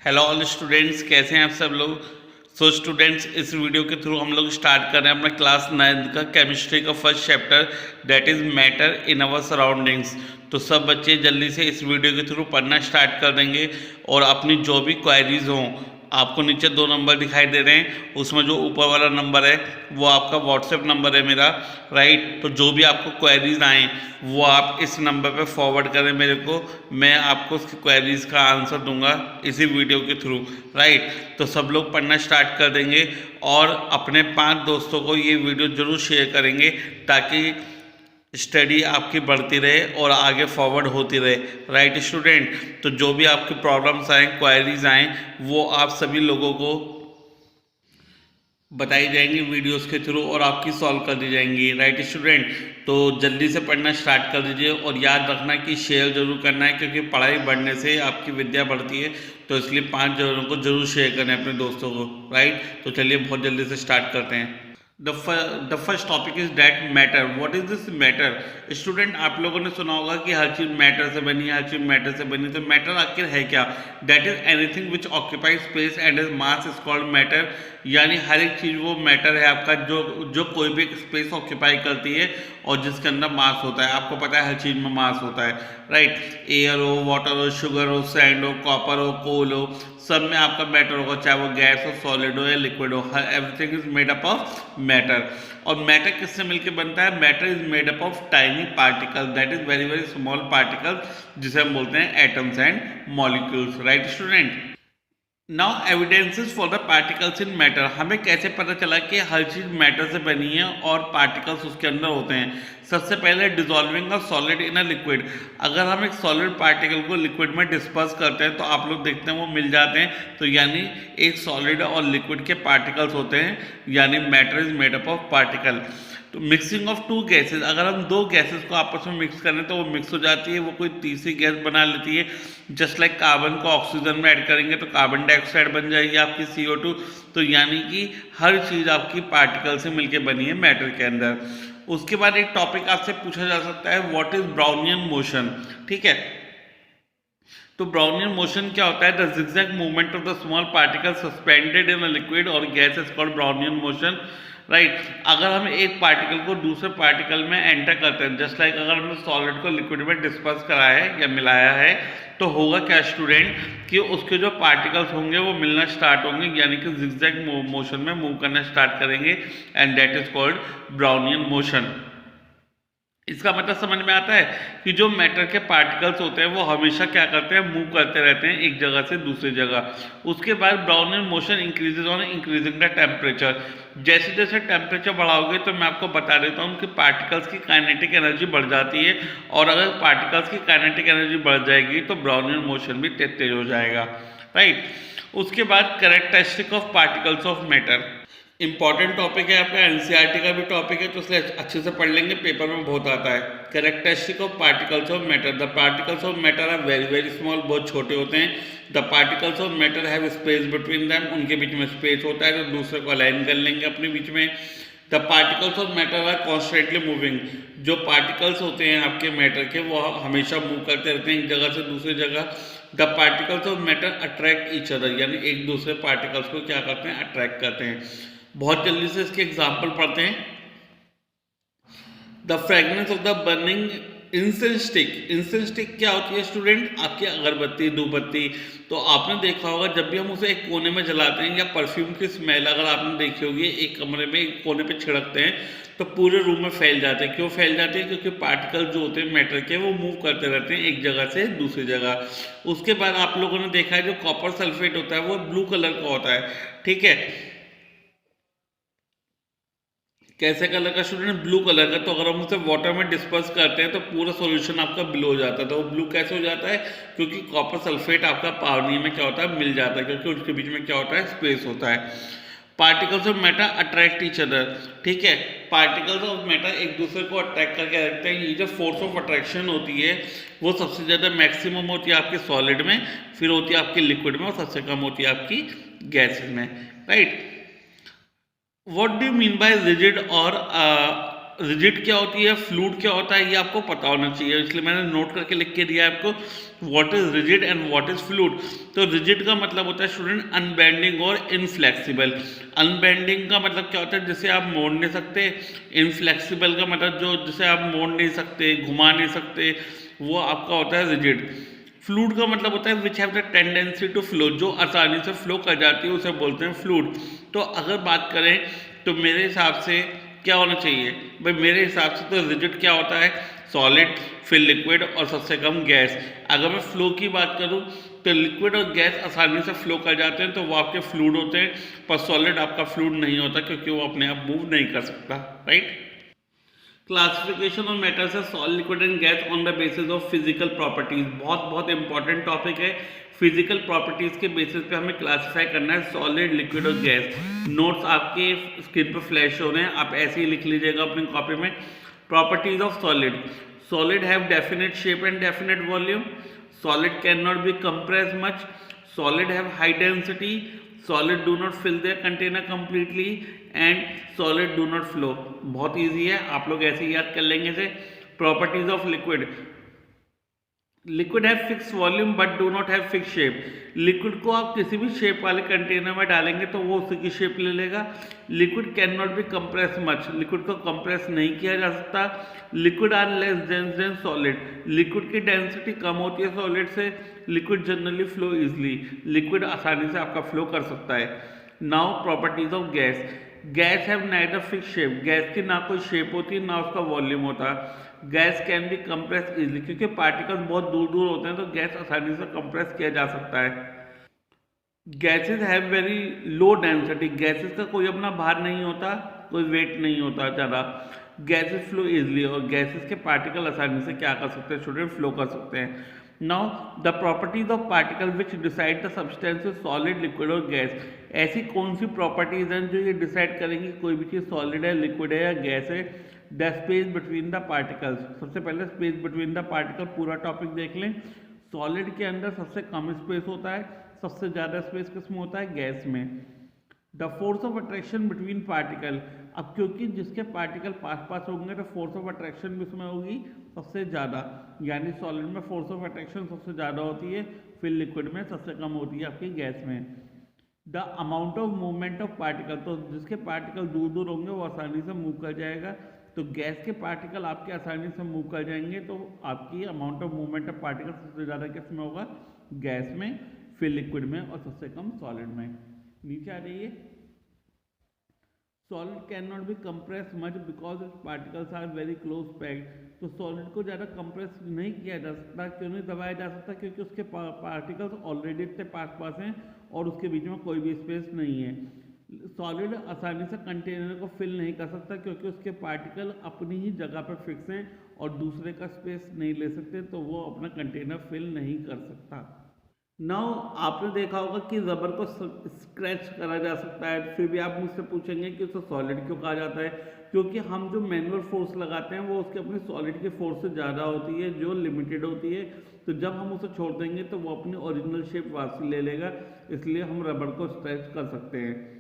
Hello all students, कैसे हैं आप सब लोग। स्टूडेंट्स, इस वीडियो के थ्रू हम लोग स्टार्ट कर रहे हैं अपना क्लास 9 का केमिस्ट्री का first chapter, that is matter in our surroundings. तो सब बच्चे जल्दी से इस वीडियो के थ्रू पढ़ना स्टार्ट कर देंगे और अपनी जो भी क्वेरीज हों, आपको नीचे 2 नंबर दिखाई दे रहे हैं, उसमें जो ऊपर वाला नंबर है वो आपका व्हाट्सएप नंबर है मेरा, राइट। तो जो भी आपको क्वेरीज आएँ वो आप इस नंबर पे फॉरवर्ड करें मेरे को, मैं आपको उसकी क्वेरीज का आंसर दूंगा इसी वीडियो के थ्रू, राइट। तो सब लोग पढ़ना स्टार्ट कर देंगे और अपने 5 दोस्तों को ये वीडियो ज़रूर शेयर करेंगे ताकि स्टडी आपकी बढ़ती रहे और आगे फॉरवर्ड होती रहे, राइट स्टूडेंट। तो जो भी आपकी प्रॉब्लम्स आएँ, क्वेरीज आएँ, वो आप सभी लोगों को बताई जाएंगी वीडियोस के थ्रू और आपकी सॉल्व कर दी जाएंगी, राइट स्टूडेंट। तो जल्दी से पढ़ना स्टार्ट कर दीजिए और याद रखना कि शेयर जरूर करना है, क्योंकि पढ़ाई बढ़ने से आपकी विद्या बढ़ती है। तो इसलिए 5 जनों को जरूर शेयर करना है अपने दोस्तों को, राइट। तो चलिए बहुत जल्दी से स्टार्ट करते हैं। The first topic is that matter. What is this matter? Student, आप लोगों ने सुना होगा कि हर चीज मैटर से बनी है, हर चीज मैटर से बनी। तो मैटर आखिर है क्या? That is anything which occupy space and is mass is called matter. यानी हर एक चीज वो मैटर है आपका जो कोई भी स्पेस ऑक्यूपाई करती है और जिसके अंदर मास होता है। आपको पता है हर चीज में मास होता है, राइट। एयर हो, वाटर हो, शुगर हो, सैंड हो, कॉपर हो, कोल हो, सब में आपका मैटर होगा, चाहे वो गैस हो, सॉलिड हो या लिक्विड हो। Her everything is made up of matter. और मैटर किससे मिलकर बनता है? Matter is made up of tiny particle, that is very very small particle, जिसे हम बोलते हैं atoms and molecules, right student. Now evidences for the particles in matter. हमें कैसे पता चला कि हर चीज मैटर से बनी है और पार्टिकल्स उसके अंदर होते हैं? सबसे पहले dissolving a solid in a liquid. अगर हम एक सॉलिड पार्टिकल को लिक्विड में डिस्पर्स करते हैं तो आप लोग देखते हैं वो मिल जाते हैं। तो यानी एक सॉलिड और लिक्विड के पार्टिकल्स होते हैं, यानी matter is made up of particle. तो मिक्सिंग ऑफ 2 गैसेस, अगर हम 2 गैसेस को आपस में मिक्स करें तो वो मिक्स हो जाती है, वो कोई तीसरी गैस बना लेती है। जस्ट लाइक कार्बन को ऑक्सीजन में ऐड करेंगे तो कार्बन डाइऑक्साइड बन जाएगी आपकी CO2। तो यानी कि हर चीज़ आपकी पार्टिकल से मिलकर बनी है मैटर के अंदर। उसके बाद एक टॉपिक आपसे पूछा जा सकता है, व्हाट इज ब्राउनियन मोशन, ठीक है। तो ब्राउनियन मोशन क्या होता है? The zigzag movement of the small particle suspended in a liquid और gas is called Brownian motion, right. अगर हम एक पार्टिकल को दूसरे पार्टिकल में एंटर करते हैं, जस्ट लाइक अगर हमने सॉलिड को लिक्विड में डिस्पर्स करा है या मिलाया है, तो होगा क्या स्टूडेंट कि उसके जो पार्टिकल्स होंगे वो मिलना स्टार्ट होंगे, यानी कि zigzag मोशन में मूव करना स्टार्ट करेंगे, and that is called Brownian motion. इसका मतलब समझ में आता है कि जो मैटर के पार्टिकल्स होते हैं वो हमेशा क्या करते हैं? मूव करते रहते हैं एक जगह से दूसरी जगह। उसके बाद Brownian motion increases on increasing the temperature. जैसे जैसे टेम्परेचर बढ़ाओगे, तो मैं आपको बता देता हूँ कि पार्टिकल्स की काइनेटिक एनर्जी बढ़ जाती है, और अगर पार्टिकल्स की काइनेटिक एनर्जी बढ़ जाएगी तो ब्राउनियन मोशन भी तेज हो जाएगा, राइट। उसके बाद characteristic of particles of matter. Important topic है आपका, एनसीईआरटी का भी टॉपिक है, तो इसलिए अच्छे से पढ़ लेंगे, पेपर में बहुत आता है। Characteristic of particles of matter. The particles of matter are very very small, बहुत छोटे होते हैं। The particles of matter have space between them, उनके बीच में स्पेस होता है, तो दूसरे को अलाइन कर लेंगे अपने बीच में। The particles of matter are constantly moving. जो पार्टिकल्स होते हैं आपके मैटर के, वो हमेशा मूव करते रहते हैं एक जगह से दूसरी जगह। The particles of matter attract each other, यानी एक दूसरे पार्टिकल्स को क्या करते हैं? अट्रैक्ट करते हैं। बहुत जल्दी से इसके एग्जाम्पल पढ़ते हैं। The fragrance of the burning incense stick. Incense stick क्या होती है स्टूडेंट? आपकी अगरबत्ती, धूपबत्ती। तो आपने देखा होगा जब भी हम उसे एक कोने में जलाते हैं, या परफ्यूम की स्मेल अगर आपने देखी होगी, एक कमरे में एक कोने पे छिड़कते हैं तो पूरे रूम में फैल जाते हैं। क्यों फैल जाते हैं? क्योंकि पार्टिकल जो होते हैं मैटर के, वो मूव करते रहते हैं एक जगह से दूसरी जगह। उसके बाद आप लोगों ने देखा है जो कॉपर सल्फेट होता है वो ब्लू कलर का होता है, ठीक है। कैसे कलर का स्टूडेंट? ब्लू कलर का। तो अगर हम उसे वाटर में डिस्पर्स करते हैं तो पूरा सॉल्यूशन आपका ब्लू हो जाता है। तो वो ब्लू कैसे हो जाता है? क्योंकि कॉपर सल्फेट आपका पानी में क्या होता है? मिल जाता है, क्योंकि उसके बीच में क्या होता है? स्पेस होता है। Particles of matter attract each other, ठीक है। पार्टिकल्स ऑफ मैटर एक दूसरे को अट्रैक्ट करके रखते हैं। ये जो फोर्स ऑफ अट्रैक्शन होती है वो सबसे ज़्यादा मैक्सिमम होती है आपके सॉलिड में, फिर होती है आपकी लिक्विड में, और सबसे कम होती है आपकी गैसेज में, right. What do you mean by rigid or rigid क्या होती है, फ्लूइड क्या होता है, ये आपको पता होना चाहिए, इसलिए मैंने नोट करके लिख के दिया है आपको what is rigid and what is fluid. तो रिजिड का मतलब होता है स्टूडेंट अनबेंडिंग और इनफ्लेक्सिबल। अनबेंडिंग का मतलब क्या होता है, जिसे आप मोड़ नहीं सकते। इनफ्लेक्सिबल का मतलब जो जिसे आप मोड़ नहीं सकते, घुमा नहीं सकते, वो आपका होता है रिजिड। फ्लूइड का मतलब होता है which have the tendency to flow, जो आसानी से फ्लो कर जाती है उसे बोलते हैं फ्लूइड। तो अगर बात करें तो मेरे हिसाब से क्या होना चाहिए भाई, मेरे हिसाब से तो रिजिड क्या होता है, सॉलिड, फिर लिक्विड और सबसे कम गैस। अगर मैं फ्लो की बात करूं तो लिक्विड और गैस आसानी से फ्लो कर जाते हैं तो वो आपके फ्लूइड होते हैं, पर सॉलिड आपका फ्लूइड नहीं होता क्योंकि वो अपने आप मूव नहीं कर सकता, राइट। क्लासिफिकेशन ऑफ मेटल्स है solid, liquid and gas on the basis of physical properties. बहुत बहुत इंपॉर्टेंट टॉपिक है। फिजिकल प्रॉपर्टीज के बेसिस पे हमें क्लासिफाई करना है सॉलिड, लिक्विड और गैस। नोट्स आपके स्क्रीन पर फ्लैश हो रहे हैं, आप ऐसे ही लिख लीजिएगा अपनी कॉपी में। Properties of solid, solid have definite shape and definite volume, solid can not be compress much, solid have high density, solid do not fill their container completely and solid do not flow. बहुत easy है, आप लोग ऐसे ही याद कर लेंगे से। Properties of liquid, liquid have fix volume but do not have fix shape. Liquid को आप किसी भी शेप वाले कंटेनर में डालेंगे तो वो उसी की शेप ले लेगा। Liquid can not be compress much, liquid को कंप्रेस नहीं किया जा सकता। Liquid are less dense than solid, liquid की डेंसिटी कम होती है सॉलिड से। Liquid generally flow easily, liquid आसानी से आपका फ्लो कर सकता है। Now properties of gas, gas have neither fix shape, gas की ना कोई शेप होती है ना उसका वॉल्यूम होता। Gas can be compress easily, क्योंकि पार्टिकल्स बहुत दूर दूर होते हैं तो गैस आसानी से कंप्रेस किया जा सकता है। Gases have very low density, gases का कोई अपना भार नहीं होता, कोई वेट नहीं होता ज़्यादा। गैसेज फ्लो इजली, और गैसेज के पार्टिकल आसानी से क्या कर सकते हैं स्टूडेंट, फ्लो कर सकते हैं। Now the properties of particle which decide the substances solid, liquid और गैस। ऐसी कौन सी प्रॉपर्टीज हैं जो ये डिसाइड करेंगी कोई भी चीज़ सॉलिड है, लिक्विड है या गैस है। The space between the particles, सबसे पहले स्पेस बिटवीन द पार्टिकल पूरा टॉपिक देख लें। सॉलिड के अंदर सबसे कम स्पेस होता है, सबसे ज़्यादा स्पेस किसमें होता है, गैस में। The force of attraction between particle, अब क्योंकि जिसके पार्टिकल पास पास होंगे तो फोर्स ऑफ अट्रैक्शन भी उसमें होगी सबसे ज़्यादा, यानी सॉलिड में फोर्स ऑफ अट्रैक्शन सबसे ज़्यादा होती है, फिर लिक्विड में सबसे कम होती है आपकी गैस में। The amount of movement of particle, तो जिसके पार्टिकल दूर दूर होंगे वो आसानी से मूव कर जाएगा, तो गैस के पार्टिकल आपके आसानी से मूव कर जाएंगे, तो आपकी amount of movement of particle सबसे ज़्यादा किस में होगा, गैस में, फिर लिक्विड में और सबसे कम सॉलिड में। नीचे आ जाइए। Solid can not be compress much because its particles are very close packed, तो सॉलिड को ज़्यादा कंप्रेस नहीं किया जा सकता, क्यों नहीं दबाया जा सकता, क्योंकि उसके पार्टिकल्स ऑलरेडी इतने पास पास हैं और उसके बीच में कोई भी स्पेस नहीं है। सॉलिड आसानी से कंटेनर को फिल नहीं कर सकता क्योंकि उसके पार्टिकल अपनी ही जगह पर फिक्स हैं और दूसरे का स्पेस नहीं ले सकते, तो वो अपना कंटेनर फिल नहीं कर सकता। नाउ आपने देखा होगा कि रबर को स्क्रैच करा जा सकता है, फिर भी आप मुझसे पूछेंगे कि उसे सॉलिड क्यों कहा जाता है, क्योंकि हम जो मैनुअल फोर्स लगाते हैं वो उसके अपनी सॉलिड की फोर्स से ज़्यादा होती है जो लिमिटेड होती है, तो जब हम उसे छोड़ देंगे तो वो अपनी ओरिजिनल शेप वापस ले लेगा, इसलिए हम रबर को स्ट्रेच कर सकते हैं।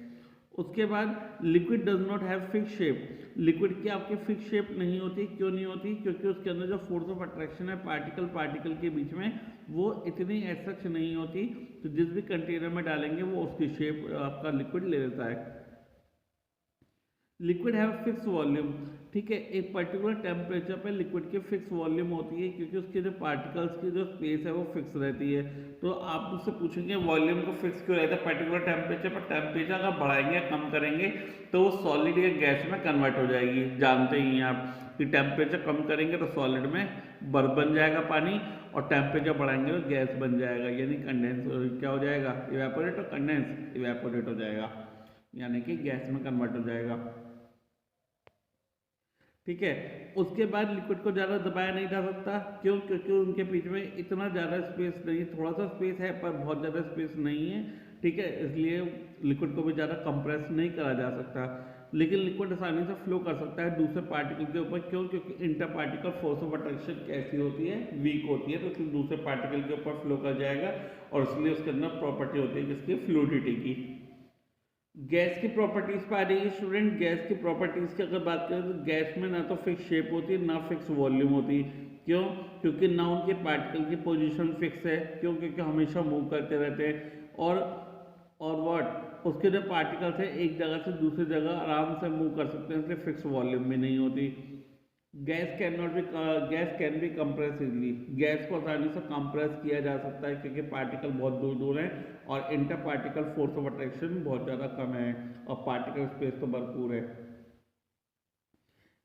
उसके बाद liquid does not have fix shape, liquid की आपकी फिक्स शेप नहीं होती, क्यों नहीं होती, क्योंकि उसके अंदर जो फोर्स ऑफ अट्रैक्शन है पार्टिकल पार्टिकल के बीच में वो इतनी एसच नहीं होती, तो जिस भी कंटेनर में डालेंगे वो उसकी शेप आपका लिक्विड ले लेता है। लिक्विड हैव फिक्स वॉल्यूम, ठीक है, एक पर्टिकुलर टेम्परेचर पे लिक्विड की फिक्स वॉल्यूम होती है क्योंकि उसके जो पार्टिकल्स की जो स्पेस है वो फिक्स रहती है। तो आप मुझसे पूछेंगे वॉल्यूम को फिक्स क्यों रहता है पर्टिकुलर टेम्परेचर पर, टेम्परेचर अगर बढ़ाएंगे या कम करेंगे तो वो सॉलिड या गैस में कन्वर्ट हो जाएगी। जानते ही हैं आप कि टेम्परेचर कम करेंगे तो सॉलिड में बर्फ बन जाएगा पानी, और टेम्परेचर बढ़ाएंगे तो गैस बन जाएगा, यानी कंडेंस क्या हो जाएगा, इवेपोरेट, और कंडेंस इवेपोरेट हो जाएगा, यानी कि गैस में कन्वर्ट हो जाएगा। ठीक है, उसके बाद लिक्विड को ज़्यादा दबाया नहीं जा सकता, क्यों, क्योंकि उनके बीच में इतना ज़्यादा स्पेस नहीं, थोड़ा सा स्पेस है पर बहुत ज़्यादा स्पेस नहीं है, ठीक है, इसलिए लिक्विड को भी ज़्यादा कंप्रेस नहीं करा जा सकता। लेकिन लिक्विड आसानी से फ्लो कर सकता है दूसरे पार्टिकल के ऊपर, क्यों, क्योंकि inter particle force of attraction कैसी होती है, वीक होती है, तो इसलिए दूसरे पार्टिकल के ऊपर फ्लो कर जाएगा, और इसलिए उसके अंदर प्रॉपर्टी होती है जिसकी फ्लूइडिटी की। गैस की प्रॉपर्टीज पर आ रही है स्टूडेंट। गैस की प्रॉपर्टीज की अगर बात करें तो गैस में ना तो फिक्स शेप होती है ना फिक्स वॉल्यूम होती। क्यों? क्योंकि ना उनके पार्टिकल की पोजीशन फिक्स है। क्यों? क्योंकि हमेशा मूव करते रहते हैं। और व्हाट उसके जो पार्टिकल्स है एक जगह से दूसरी जगह आराम से मूव कर सकते हैं, इसलिए फिक्स वॉल्यूम भी नहीं होती। Gas can be compress easily. Gas को आसानी से कंप्रेस किया जा सकता है क्योंकि पार्टिकल बहुत दूर दूर हैं और inter particle force of attraction बहुत ज़्यादा कम है और पार्टिकल स्पेस तो भरपूर है।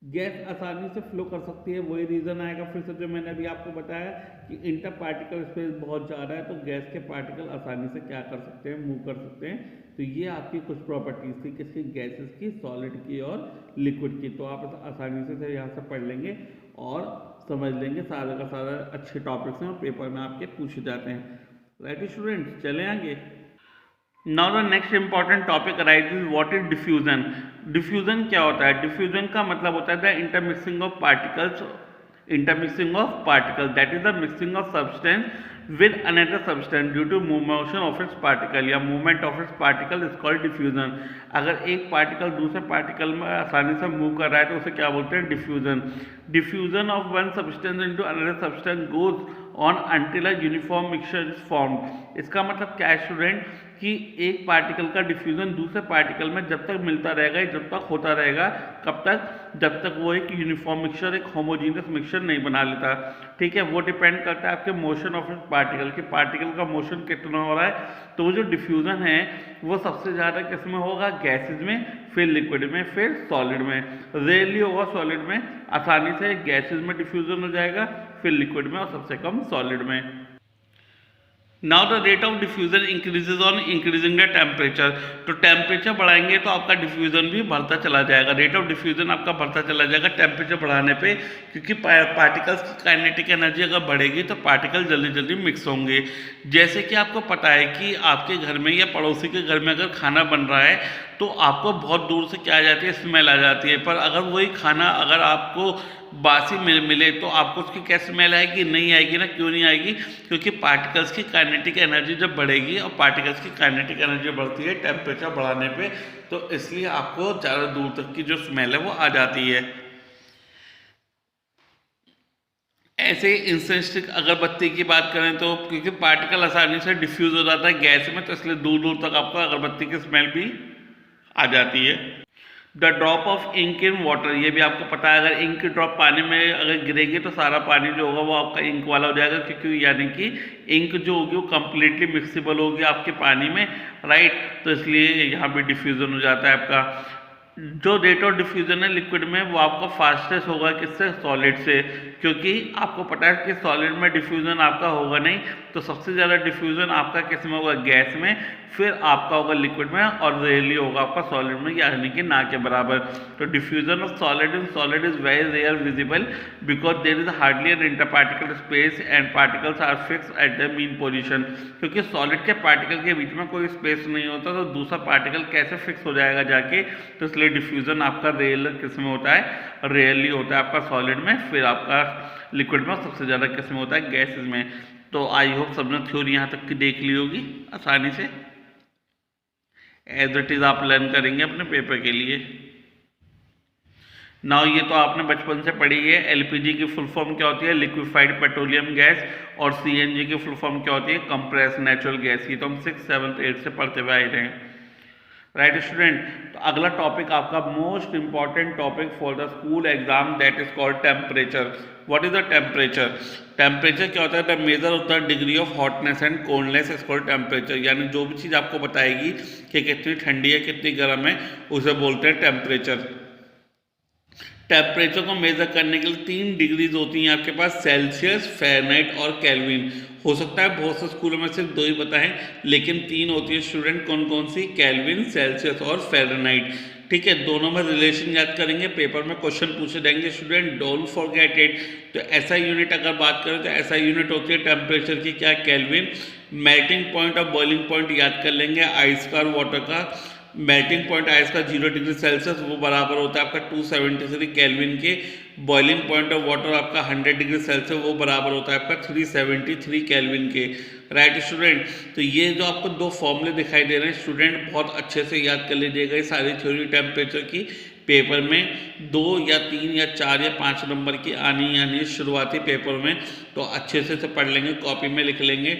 गैस आसानी से फ्लो कर सकती है। वही रीज़न आएगा फिर से जो मैंने अभी आपको बताया कि इंटर पार्टिकल स्पेस बहुत ज़्यादा है, तो गैस के पार्टिकल आसानी से क्या कर सकते हैं, मूव कर सकते हैं। तो ये आपकी कुछ प्रॉपर्टीज थी किसकी, गैसेस की, सॉलिड की और लिक्विड की। तो आप आसानी से यहाँ से पढ़ लेंगे और समझ लेंगे। सारे का सारा अच्छे टॉपिक्स हैं और पेपर में आपके पूछे जाते हैं। राइट स्टूडेंट्स, चले आगे। Now the next important topic arises what is diffusion. Diffusion क्या होता है? डिफ्यूजन का मतलब होता है the intermixing of particles, that is the mixing of substance with another substance due to motion of its particle या movement of its particle is called diffusion। अगर एक पार्टिकल दूसरे पार्टिकल में आसानी से मूव कर रहा है तो उसे क्या बोलते हैं? Diffusion. Diffusion of one substance into another substance goes on until a uniform mixture is formed. इसका मतलब क्या है स्टूडेंट कि एक पार्टिकल का डिफ्यूजन दूसरे पार्टिकल में जब तक मिलता रहेगा, जब तक होता रहेगा, कब तक? जब तक वो एक यूनिफॉर्म मिक्सचर, एक होमोजीनियस मिक्सचर नहीं बना लेता। ठीक है, वो डिपेंड करता है आपके मोशन ऑफ पार्टिकल कि पार्टिकल का मोशन कितना हो रहा है। तो वो जो डिफ्यूजन है वो सबसे ज़्यादा किस में होगा? गैसेज में, फिर लिक्विड में, फिर सॉलिड में। रेयरली होगा सॉलिड में, आसानी से गैसेज में डिफ्यूजन हो जाएगा, फिर लिक्विड में और सबसे कम सॉलिड में। Now the rate of diffusion increases on increasing the temperature. तो टेम्परेचर बढ़ाएंगे तो आपका डिफ्यूजन भी बढ़ता चला जाएगा। रेट ऑफ डिफ्यूजन आपका बढ़ता चला जाएगा टेम्परेचर बढ़ाने पे, क्योंकि पार्टिकल्स की काइनेटिक एनर्जी अगर बढ़ेगी तो पार्टिकल जल्दी जल्दी मिक्स होंगे। जैसे कि आपको पता है कि आपके घर में या पड़ोसी के घर में अगर खाना बन रहा है तो आपको बहुत दूर से क्या आ जाती है? स्मेल आ जाती है। पर अगर वही खाना अगर आपको बासी मिले तो आपको उसकी क्या स्मेल आएगी? नहीं आएगी ना। क्यों नहीं आएगी? क्योंकि पार्टिकल्स की काइनेटिक एनर्जी जब बढ़ेगी, और पार्टिकल्स की काइनेटिक एनर्जी बढ़ती है टेम्परेचर बढ़ाने पे, तो इसलिए आपको ज़्यादा दूर तक की जो स्मेल है वो आ जाती है। ऐसे इंसेंस्टिक अगरबत्ती की बात करें तो क्योंकि पार्टिकल आसानी से डिफ्यूज हो जाता है गैस में, तो इसलिए दूर दूर तक आपको अगरबत्ती की स्मेल भी आ जाती है। The drop of ink in water, ये भी आपको पता है, अगर इंक की ड्रॉप पानी में अगर गिरेगी तो सारा पानी जो होगा वो आपका इंक वाला हो जाएगा, क्योंकि यानी कि इंक जो होगी वो कम्प्लीटली मिक्सिबल होगी आपके पानी में। राइट, तो इसलिए यहाँ पे डिफ्यूजन हो जाता है आपका। जो रेट ऑफ डिफ्यूजन है लिक्विड में वो आपका फास्टेस्ट होगा किससे? सॉलिड से, क्योंकि आपको पता है कि सॉलिड में डिफ्यूजन आपका होगा नहीं। तो सबसे ज़्यादा डिफ्यूजन आपका किस में होगा? गैस में, फिर आपका होगा लिक्विड में, और रेयरली होगा आपका सॉलिड में, यानी कि ना के बराबर। तो diffusion of solid in solid is very rare visible because there is hardly an interparticle space and particles are fix at the mean position. क्योंकि सॉलिड के पार्टिकल के बीच में कोई स्पेस नहीं होता, तो दूसरा पार्टिकल कैसे फिक्स हो जाएगा जाके? तो इसलिए डिफ्यूजन आपका रेयर किस में होता है? रेयरली होता है आपका सॉलिड में, फिर आपका लिक्विड में, सबसे ज़्यादा किस में होता है? गैसेज में। तो आई होप सबने थ्योरी यहाँ तक की देख ली होगी आसानी से। एज इट इज आप लर्न करेंगे अपने पेपर के लिए। नाउ ये तो आपने बचपन से पढ़ी है। एलपीजी की फुल फॉर्म क्या होती है? Liquefied petroleum gas. और सीएनजी की फुल फॉर्म क्या होती है? Compress natural gas. ये तो हम 6th 7th 8th से पढ़ते हुए आए रहे हैं। राइट स्टूडेंट, तो अगला टॉपिक आपका most important topic for the school exam, that is called temperature. What is the temperature? Temperature क्या होता है? The measure of the degree of hotness and coldness is called temperature. यानी जो भी चीज़ आपको बताएगी कि कितनी ठंडी है कितनी गर्म है, उसे बोलते हैं टेम्परेचर। टेम्परेचर को मेजर करने के लिए 3 डिग्रीज होती हैं आपके पास, सेल्सियस, फ़ारेनहाइट और केल्विन। हो सकता है बहुत से स्कूलों में सिर्फ 2 ही बताएं, लेकिन 3 होती है स्टूडेंट। कौन कौन सी? केल्विन, सेल्सियस और फ़ारेनहाइट। ठीक है, दोनों में रिलेशन याद करेंगे, पेपर में क्वेश्चन पूछे जाएंगे स्टूडेंट, डोंट फॉरगेट इट। तो ऐसा यूनिट अगर बात करें तो ऐसा यूनिट होती है टेम्परेचर की क्या? केल्विन। मेल्टिंग पॉइंट और बॉइलिंग पॉइंट याद कर लेंगे आइस का और वाटर का। मेल्टिंग पॉइंट आइस का 0 डिग्री सेल्सियस वो बराबर होता है आपका 273 केल्विन के। बॉइलिंग पॉइंट ऑफ वाटर आपका 100 डिग्री सेल्सियस वो बराबर होता है आपका 373 केल्विन के। राइट स्टूडेंट, तो ये जो आपको दो फॉर्मूले दिखाई दे रहे हैं स्टूडेंट, बहुत अच्छे से याद कर लीजिएगा। ये सारी थ्योरी टेम्परेचर की पेपर में 2 या 3 या 4 या 5 नंबर की आनी शुरुआती पेपर में, तो अच्छे से पढ़ लेंगे, कॉपी में लिख लेंगे।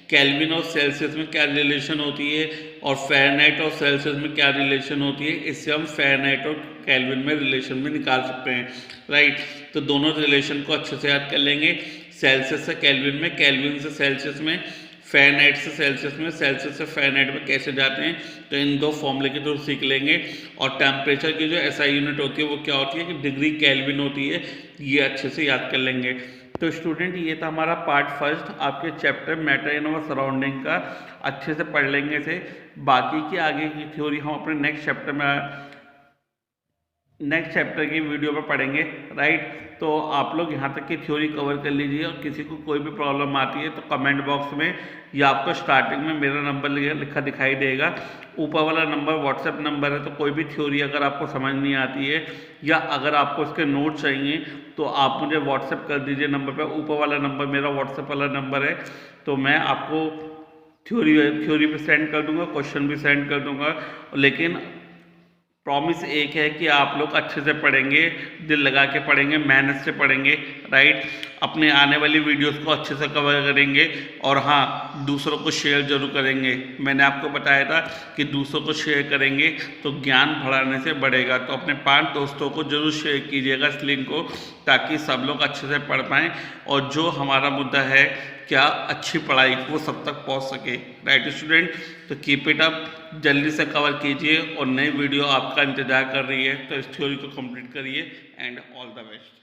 केल्विन और सेल्सियस में क्या रिलेशन होती है और फ़ारेनहाइट और सेल्सियस में क्या रिलेशन होती है, इससे हम फ़ारेनहाइट और केल्विन में रिलेशन में निकाल सकते हैं। राइट, तो दोनों रिलेशन को अच्छे से याद कर लेंगे। सेल्सियस से केल्विन में, केल्विन से सेल्सियस में, फ़ारेनहाइट से सेल्सियस में, सेल्सियस से फ़ारेनहाइट में कैसे जाते हैं, तो इन दो फॉर्मूले के थ्रू सीख लेंगे। और टेम्परेचर की जो एसआई यूनिट होती है वो क्या होती है कि डिग्री केल्विन होती है, ये अच्छे से याद कर लेंगे। तो स्टूडेंट ये था हमारा पार्ट फर्स्ट आपके chapter matter in our surrounding का, अच्छे से पढ़ लेंगे से। बाकी की आगे की थ्योरी हम अपने नेक्स्ट चैप्टर की वीडियो में पढ़ेंगे। राइट, तो आप लोग यहाँ तक की थ्योरी कवर कर लीजिए और किसी को कोई भी प्रॉब्लम आती है तो कमेंट बॉक्स में या आपको स्टार्टिंग में मेरा नंबर लिखा दिखाई देगा, ऊपर वाला नंबर व्हाट्सएप नंबर है। तो कोई भी थ्योरी अगर आपको समझ नहीं आती है या अगर आपको इसके नोट चाहिए तो आप मुझे व्हाट्सएप कर दीजिए नंबर पर। ऊपर वाला नंबर मेरा व्हाट्सएप वाला नंबर है, तो मैं आपको थ्योरी भी सेंड कर दूंगा, क्वेश्चन भी सेंड कर दूंगा। लेकिन प्रॉमिस एक है कि आप लोग अच्छे से पढ़ेंगे, दिल लगा के पढ़ेंगे, मेहनत से पढ़ेंगे। राइट, अपने आने वाली वीडियोस को अच्छे से कवर करेंगे और हाँ, दूसरों को शेयर जरूर करेंगे। मैंने आपको बताया था कि दूसरों को शेयर करेंगे तो ज्ञान बढ़ाने से बढ़ेगा। तो अपने 5 दोस्तों को जरूर शेयर कीजिएगा इस लिंक को, ताकि सब लोग अच्छे से पढ़ पाएँ और जो हमारा मुद्दा है क्या अच्छी पढ़ाई वो सब तक पहुंच सके। राइट स्टूडेंट, तो कीप इट अप, जल्दी से कवर कीजिए और नई वीडियो आपका इंतजार कर रही है। तो इस थ्योरी को कंप्लीट करिए एंड ऑल द बेस्ट।